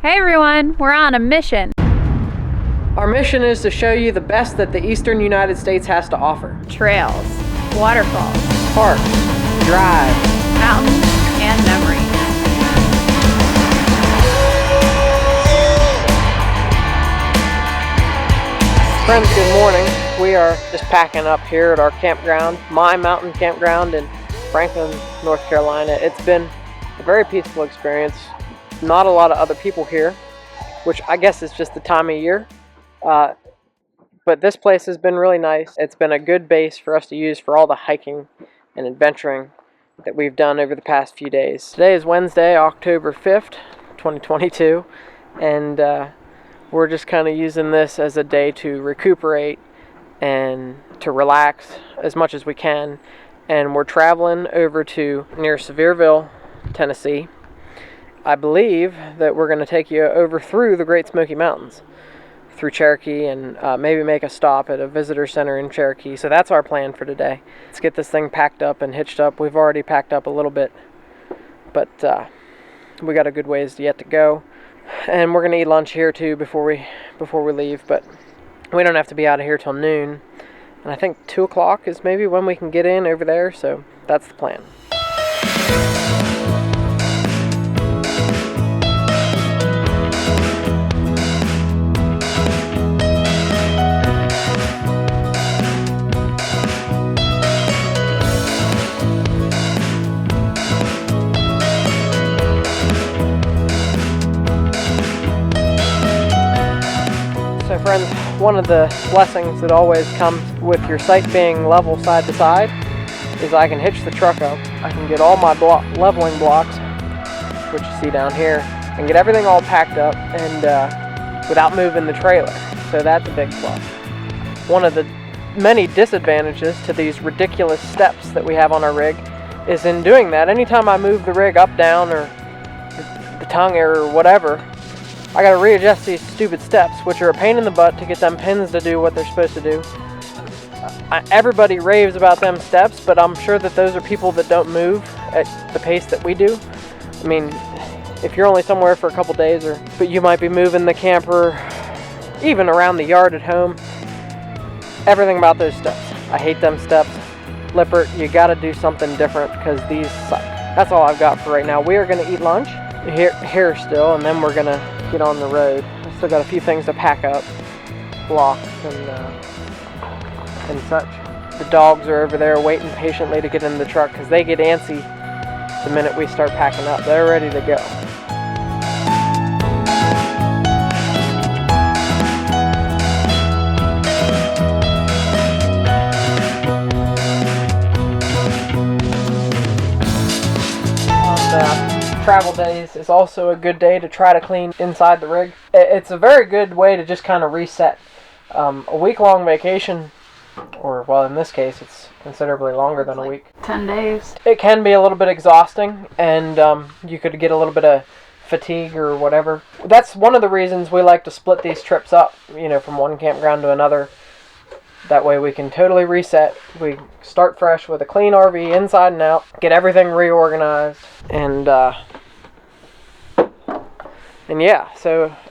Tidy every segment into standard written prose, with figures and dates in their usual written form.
Hey everyone, we're on a mission. Our mission is to show you the best that the eastern United States has to offer. Trails, waterfalls, Parks, drives, mountains, and memories. Friends, good morning. We are just packing up here at our campground, Mi Mountain Campground in Franklin, North Carolina. It's been a very peaceful experience. Not a lot of other people here, which I guess is just the time of year. But this place has been really nice. It's been a good base for us to use for all the hiking and adventuring that we've done over the past few days. Today is Wednesday, October 5th, 2022, and we're just kind of using this as a day to recuperate and to relax as much as we can. And we're traveling over to near Sevierville, Tennessee. I believe that we're going to take you over through the Great Smoky Mountains, through Cherokee, and maybe make a stop at a visitor center in Cherokee. So that's our plan for today. Let's get this thing packed up and hitched up. We've already packed up a little bit, but we got a good ways yet to go. And we're going to eat lunch here too before we leave, but we don't have to be out of here till noon. And I think 2 o'clock is maybe when we can get in over there, so that's the plan. So friends, one of the blessings that always comes with your site being level side to side is I can hitch the truck up. I can get all my leveling blocks, which you see down here, and get everything all packed up and without moving the trailer. So that's a big plus. One of the many disadvantages to these ridiculous steps that we have on our rig is in doing that. Anytime I move the rig up, down, or the tongue or whatever, I gotta readjust these stupid steps, which are a pain in the butt to get them pins to do what they're supposed to do. Everybody raves about them steps, but I'm sure that those are people that don't move at the pace that we do. I mean, if you're only somewhere for a couple days, but you might be moving the camper, even around the yard at home. Everything about those steps. I hate them steps. Lippert, you gotta do something different because these suck. That's all I've got for right now. We are gonna eat lunch here still, and then we're gonna get on the road. I still got a few things to pack up, blocks and such. The dogs are over there waiting patiently to get in the truck because they get antsy the minute we start packing up. They're ready to go. Travel days is also a good day to try to clean inside the rig. It's a very good way to just kind of reset. A week-long vacation, or well, in this case, it's considerably longer than a week. 10 days. It can be a little bit exhausting, and you could get a little bit of fatigue or whatever. That's one of the reasons we like to split these trips up, from one campground to another. That way we can totally reset. We start fresh with a clean RV inside and out, get everything reorganized, and yeah,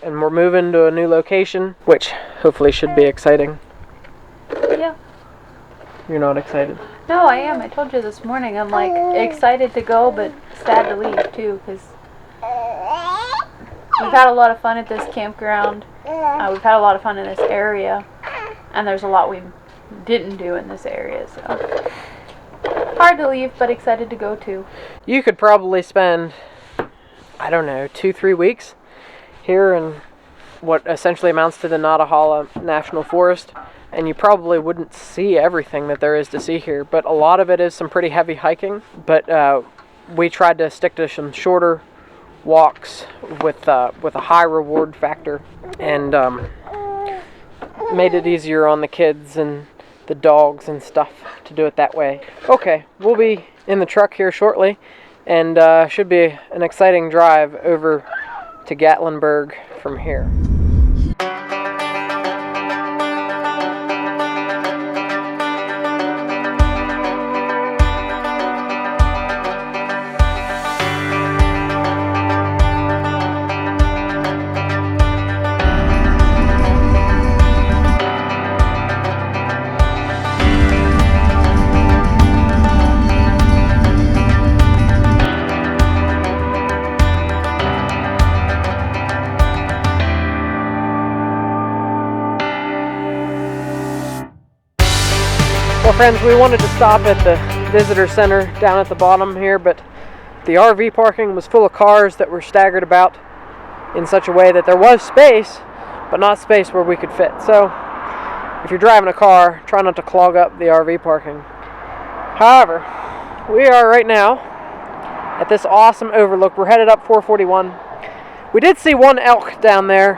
and we're moving to a new location, which hopefully should be exciting. Yeah. You're not excited? No, I am. I told you this morning. I'm excited to go, but sad to leave too, because we've had a lot of fun at this campground. We've had a lot of fun in this area, and there's a lot we didn't do in this area, so hard to leave, but excited to go too. You could probably spend, I don't know, 2-3 weeks here in what essentially amounts to the Nottahala National Forest, and you probably wouldn't see everything that there is to see here, but a lot of it is some pretty heavy hiking. But we tried to stick to some shorter walks with a high reward factor, and made it easier on the kids and the dogs and stuff to do it that way. Okay, we'll be in the truck here shortly, and should be an exciting drive over to Gatlinburg from here. Well friends, we wanted to stop at the visitor center down at the bottom here, but the RV parking was full of cars that were staggered about in such a way that there was space, but not space where we could fit. So if you're driving a car, try not to clog up the RV parking. However, we are right now at this awesome overlook. We're headed up 441. We did see one elk down there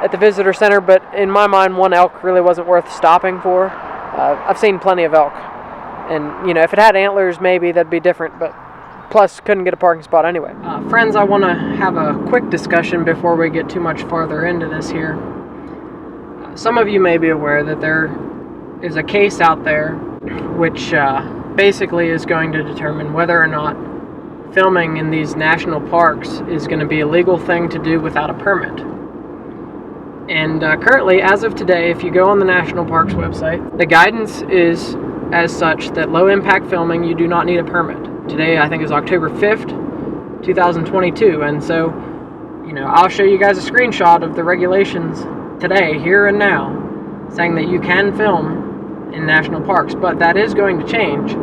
at the visitor center, but in my mind, one elk really wasn't worth stopping for. I've seen plenty of elk, and you know, if it had antlers, maybe that'd be different, but plus couldn't get a parking spot anyway. Friends, I want to have a quick discussion before we get too much farther into this here. Some of you may be aware that there is a case out there which basically is going to determine whether or not filming in these national parks is going to be a legal thing to do without a permit. And currently, as of today, if you go on the National Parks website, the guidance is as such that low impact filming, you do not need a permit. Today, I think, is October 5th, 2022, and so, you know, I'll show you guys a screenshot of the regulations today, here and now, saying that you can film in national parks, but that is going to change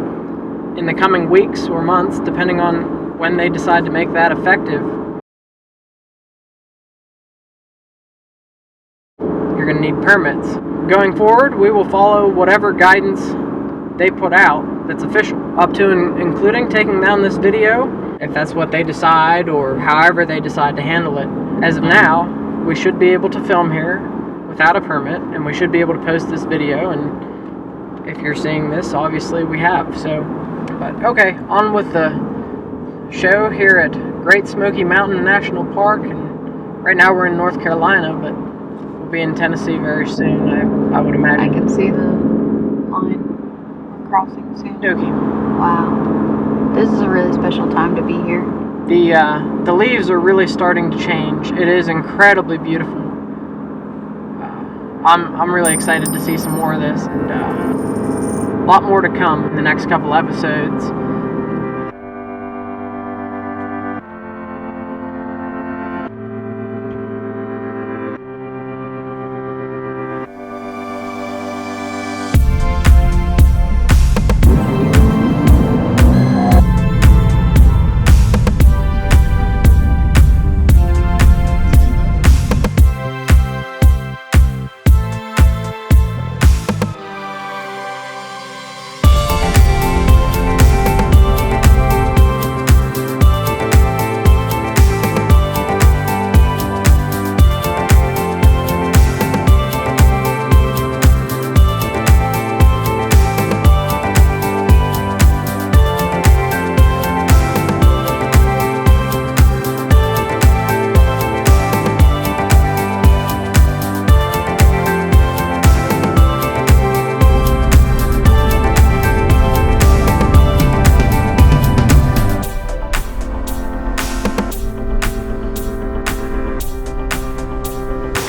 in the coming weeks or months, depending on when they decide to make that effective. You're going to need permits. Going forward, we will follow whatever guidance they put out that's official, up to and including taking down this video, if that's what they decide, or however they decide to handle it. As of now, we should be able to film here without a permit, and we should be able to post this video, and if you're seeing this, obviously we have. So, but okay, on with the show here at Great Smoky Mountain National Park, and right now we're in North Carolina, but we'll be in Tennessee very soon, I would imagine. I can see the line. We're crossing soon. Okay. Wow. This is a really special time to be here. The leaves are really starting to change. It is incredibly beautiful. I'm really excited to see some more of this, and a lot more to come in the next couple episodes.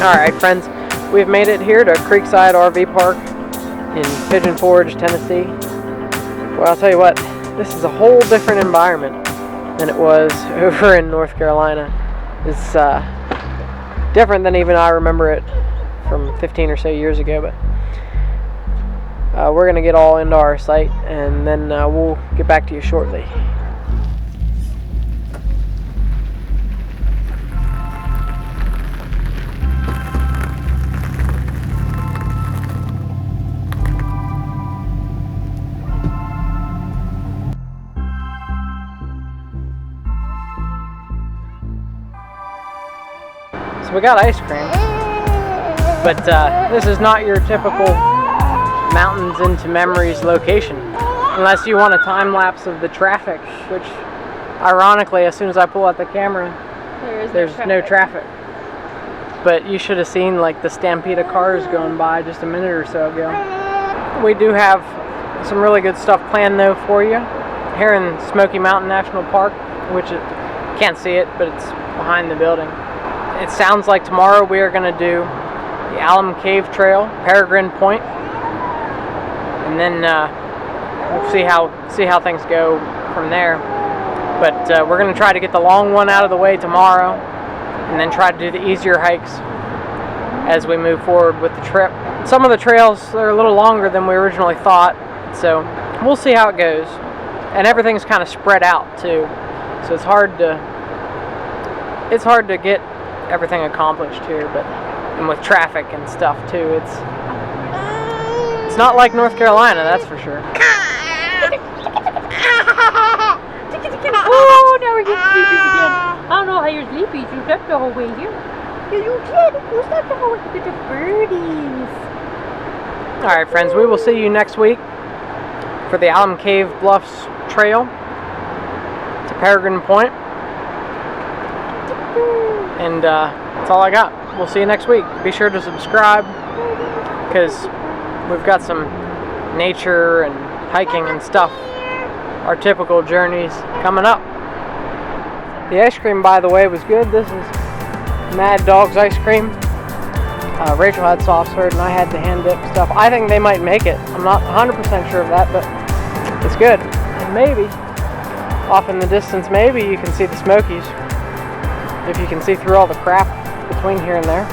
Alright friends, we've made it here to Creekside RV Park in Pigeon Forge, Tennessee. Well, I'll tell you what, this is a whole different environment than it was over in North Carolina. It's different than even I remember it from 15 or so years ago, but we're going to get all into our site, and then we'll get back to you shortly. We got ice cream, but this is not your typical mountains into memories location, unless you want a time lapse of the traffic, which ironically, as soon as I pull out the camera, there's no traffic. But you should have seen like the stampede of cars going by just a minute or so ago. We do have some really good stuff planned though for you here in Smoky Mountain National Park, which you can't see it, but it's behind the building. It sounds like tomorrow we are going to do the Alum Cave Trail, Peregrine Point, and then we'll see how things go from there. But we're going to try to get the long one out of the way tomorrow, and then try to do the easier hikes as we move forward with the trip. Some of the trails are a little longer than we originally thought, So we'll see how it goes. And everything's kind of spread out too, so it's hard to get everything accomplished here. But and with traffic and stuff too, it's not like North Carolina, that's for sure. Oh, now we're getting sleepies again. I don't know how you're sleepy. You slept the whole way here. You did. You slept the whole way with the birdies. All right, friends, we will see you next week for the Alum Cave Bluffs Trail to Peregrine Point. And that's all I got. We'll see you next week. Be sure to subscribe, because we've got some nature and hiking and stuff, our typical journeys coming up. The ice cream, by the way, was good. This is Mad Dog's ice cream. Rachel had soft serve and I had the hand dip stuff. I think they might make it. I'm not 100% sure of that, but it's good. And maybe off in the distance, maybe you can see the Smokies, if you can see through all the crap between here and there.